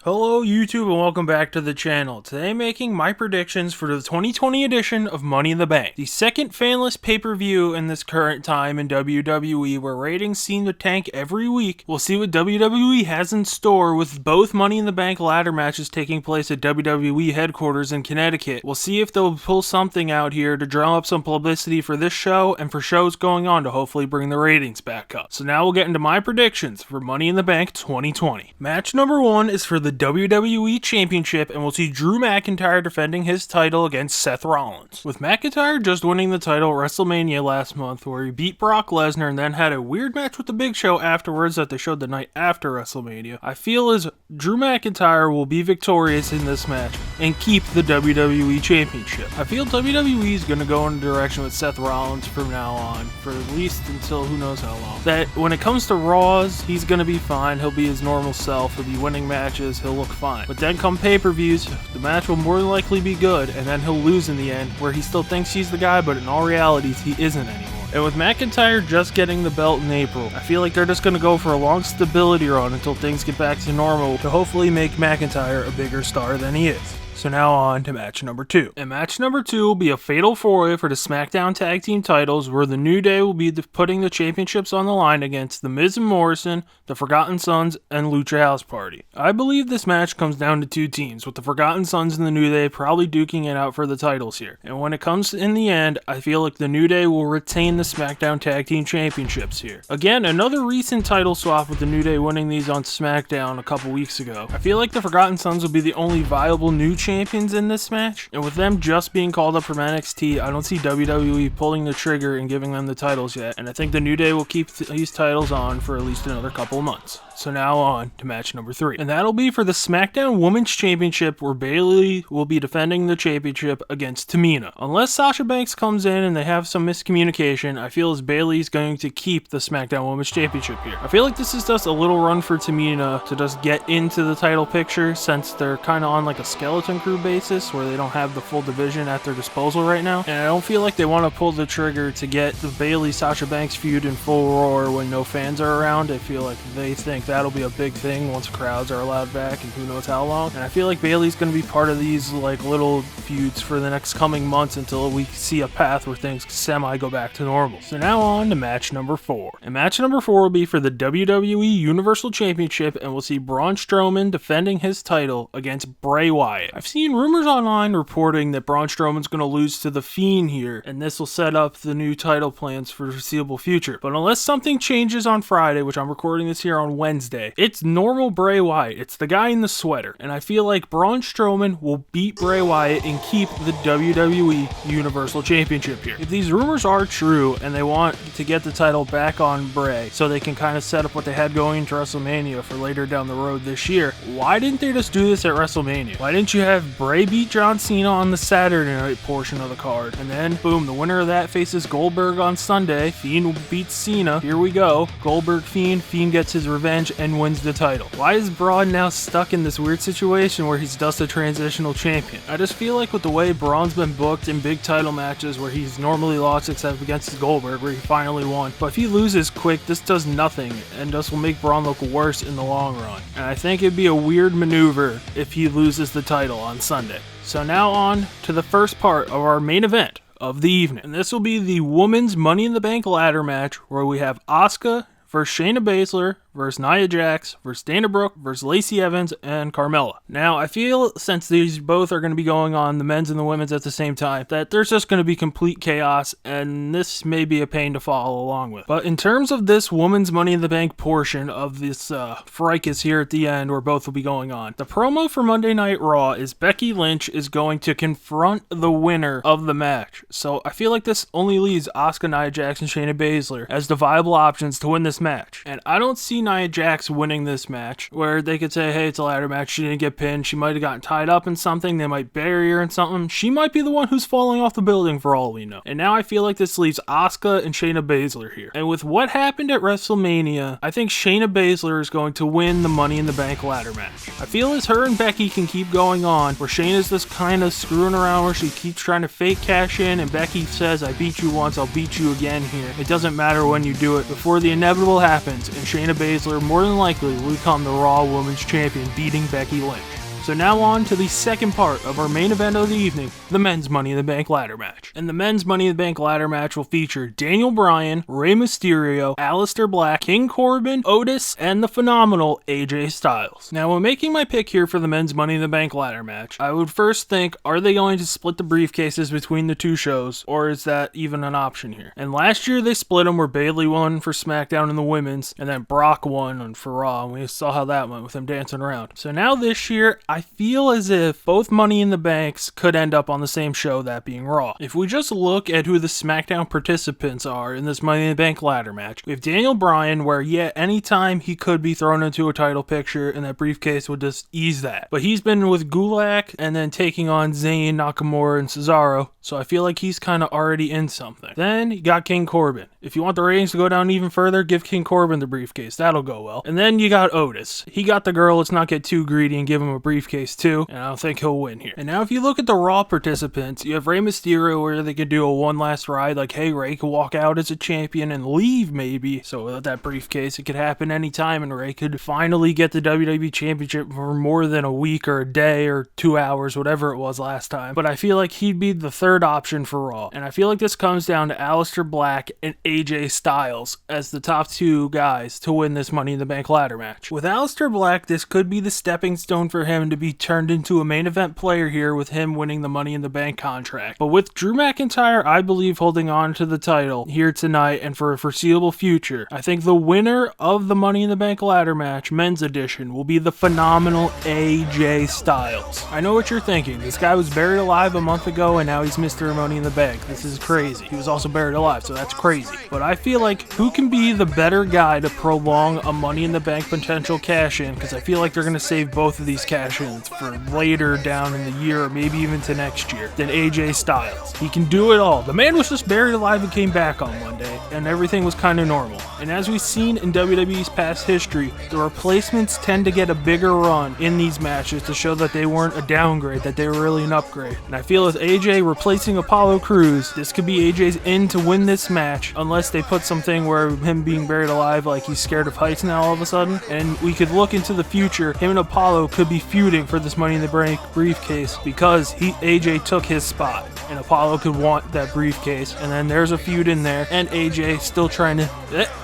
Hello YouTube and welcome back to the channel. Today making my predictions for the 2020 edition of Money in the Bank. The second fanless pay-per-view in this current time in WWE where ratings seem to tank every week. We'll see what WWE has in store with both Money in the Bank ladder matches taking place at WWE headquarters in Connecticut. We'll see if they'll pull something out here to drum up some publicity for this show and for shows going on to hopefully bring the ratings back up. So now we'll get into my predictions for Money in the Bank 2020. Match number 1 is for the WWE Championship, and we'll see Drew McIntyre defending his title against Seth Rollins. With McIntyre just winning the title at WrestleMania last month, where he beat Brock Lesnar and then had a weird match with the Big Show afterwards that they showed the night after WrestleMania, I feel as Drew McIntyre will be victorious in this match and keep the WWE Championship. I feel WWE is going to go in a direction with Seth Rollins from now on, for at least until who knows how long. That when it comes to Raws, he's going to be fine. He'll be his normal self. He'll be winning matches. He'll look fine. But then come pay-per-views, the match will more than likely be good, and then he'll lose in the end, where he still thinks he's the guy, but in all realities, he isn't anymore. And with McIntyre just getting the belt in April, I feel like they're just going to go for a long stability run until things get back to normal to hopefully make McIntyre a bigger star than he is. So now on to match number 2. And match number 2 will be a fatal 4-way for the SmackDown Tag Team titles, where the New Day will be putting the championships on the line against The Miz and Morrison, the Forgotten Sons, and Lucha House Party. I believe this match comes down to two teams, with the Forgotten Sons and the New Day probably duking it out for the titles here. And when it comes in the end, I feel like the New Day will retain the SmackDown Tag Team Championships here. Again, another recent title swap with the New Day winning these on SmackDown a couple weeks ago. I feel like the Forgotten Sons will be the only viable new champions in this match, and with them just being called up from NXT, I don't see WWE pulling the trigger and giving them the titles yet, and I think the New Day will keep these titles on for at least another couple of months. So now on to match number 3. And that'll be for the SmackDown Women's Championship, where Bayley will be defending the championship against Tamina. Unless Sasha Banks comes in and they have some miscommunication, I feel as Bayley's going to keep the SmackDown Women's Championship here. I feel like this is just a little run for Tamina to just get into the title picture, since they're kind of on like a skeleton crew basis where they don't have the full division at their disposal right now. And I don't feel like they want to pull the trigger to get the Bayley-Sasha Banks feud in full roar when no fans are around. I feel like they think that'll be a big thing once crowds are allowed back and who knows how long. And I feel like Bayley's going to be part of these like little feuds for the next coming months until we see a path where things semi go back to normal. So now on to match number 4. And match number 4 will be for the WWE Universal Championship, and we'll see Braun Strowman defending his title against Bray Wyatt. I've seen rumors online reporting that Braun Strowman's going to lose to The Fiend here, and this will set up the new title plans for the foreseeable future. But unless something changes on Friday, which I'm recording this here on Wednesday, it's normal Bray Wyatt. It's the guy in the sweater. And I feel like Braun Strowman will beat Bray Wyatt and keep the WWE Universal Championship here. If these rumors are true and they want to get the title back on Bray so they can kind of set up what they had going into WrestleMania for later down the road this year, why didn't they just do this at WrestleMania? Why didn't you have Bray beat John Cena on the Saturday night portion of the card, and then boom, the winner of that faces Goldberg on Sunday, Fiend beats Cena, here we go, Goldberg Fiend gets his revenge and wins the title. Why is Braun now stuck in this weird situation where he's just a transitional champion? I just feel like with the way Braun's been booked in big title matches where he's normally lost except against Goldberg where he finally won, but if he loses quick, this does nothing and just will make Braun look worse in the long run. And I think it'd be a weird maneuver if he loses the title on Sunday. So now on to the first part of our main event of the evening. And this will be the Women's Money in the Bank ladder match, where we have Asuka versus Shayna Baszler versus Nia Jax versus Dana Brooke versus Lacey Evans and Carmella. Now, I feel since these both are going to be going on, the men's and the women's at the same time, that there's just going to be complete chaos, and this may be a pain to follow along with. But in terms of this Women's Money in the Bank portion of this fracas here at the end, where both will be going on, the promo for Monday Night Raw is Becky Lynch is going to confront the winner of the match. So I feel like this only leaves Asuka, Nia Jax, and Shayna Baszler as the viable options to win this match. And I don't see Nia Jax winning this match, where they could say, hey, it's a ladder match, she didn't get pinned, she might have gotten tied up in something, they might bury her in something, she might be the one who's falling off the building for all we know. And now I feel like this leaves Asuka and Shayna Baszler here. And with what happened at WrestleMania, I think Shayna Baszler is going to win the Money in the Bank ladder match. I feel as her and Becky can keep going on, where Shayna's just kind of screwing around where she keeps trying to fake cash in, and Becky says, I beat you once, I'll beat you again here. It doesn't matter when you do it, before the inevitable happens, and Shayna Baszler Baszler more than likely will become the Raw Women's Champion, beating Becky Lynch. So now on to the second part of our main event of the evening, the Men's Money in the Bank ladder match. And the Men's Money in the Bank ladder match will feature Daniel Bryan, Rey Mysterio, Aleister Black, King Corbin, Otis, and the phenomenal AJ Styles. Now when making my pick here for the Men's Money in the Bank ladder match, I would first think, are they going to split the briefcases between the two shows, or is that even an option here? And last year they split them where Bayley won for SmackDown in the women's, and then Brock won for Raw, and we saw how that went with him dancing around. So now this year, I feel as if both Money in the Banks could end up on the same show, that being Raw. If we just look at who the SmackDown participants are in this Money in the Bank ladder match, we have Daniel Bryan, where anytime he could be thrown into a title picture and that briefcase would just ease that. But he's been with Gulak and then taking on Zayn, Nakamura, and Cesaro, so I feel like he's kind of already in something. Then you got King Corbin. If you want the ratings to go down even further, give King Corbin the briefcase. That'll go well. And then you got Otis. He got the girl. Let's not get too greedy and give him a briefcase too, and I don't think he'll win here. And now if you look at the Raw participants, you have Rey Mysterio, where they could do a one last ride, like, hey, Rey could walk out as a champion and leave maybe. So without that briefcase, it could happen anytime, and Rey could finally get the WWE Championship for more than a week or a day or 2 hours, whatever it was last time. But I feel like he'd be the third option for Raw. And I feel like this comes down to Aleister Black and AJ Styles as the top two guys to win this Money in the Bank ladder match. With Aleister Black, this could be the stepping stone for him to be turned into a main event player here, with him winning the Money in the Bank contract. But with Drew McIntyre, I believe, holding on to the title here tonight and for a foreseeable future, I think the winner of the Money in the Bank ladder match, men's edition, will be the phenomenal AJ Styles. I know what you're thinking. This guy was buried alive a month ago and now he's Mr. Money in the Bank. This is crazy. He was also buried alive, so that's crazy. But I feel like who can be the better guy to prolong a Money in the Bank potential cash-in, because I feel like they're going to save both of these cash-ins for later down in the year or maybe even to next year, than AJ Styles. He can do it all. The man was just buried alive and came back on one day, and everything was kind of normal. And as we've seen in WWE's past history, the replacements tend to get a bigger run in these matches to show that they weren't a downgrade, that they were really an upgrade. And I feel with AJ replacing Apollo Crews, this could be AJ's in to win this match, unless they put something where him being buried alive, like he's scared of heights now all of a sudden. And we could look into the future, him and Apollo could be feuding for this Money in the Bank briefcase because AJ took his spot, and Apollo could want that briefcase, and then there's a feud in there, and AJ still trying to,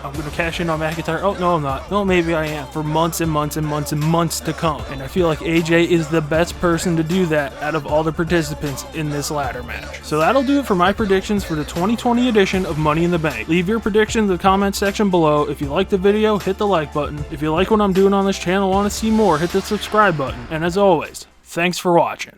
I'm going to cash in on McIntyre. Oh, no, I'm not. No, maybe I am. For months and months and months and months to come. And I feel like AJ is the best person to do that out of all the participants in this ladder match. So that'll do it for my predictions for the 2020 edition of Money in the Bank. Leave your predictions in the comment section below. If you like the video, hit the like button. If you like what I'm doing on this channel and want to see more, hit the subscribe button. And as always, thanks for watching.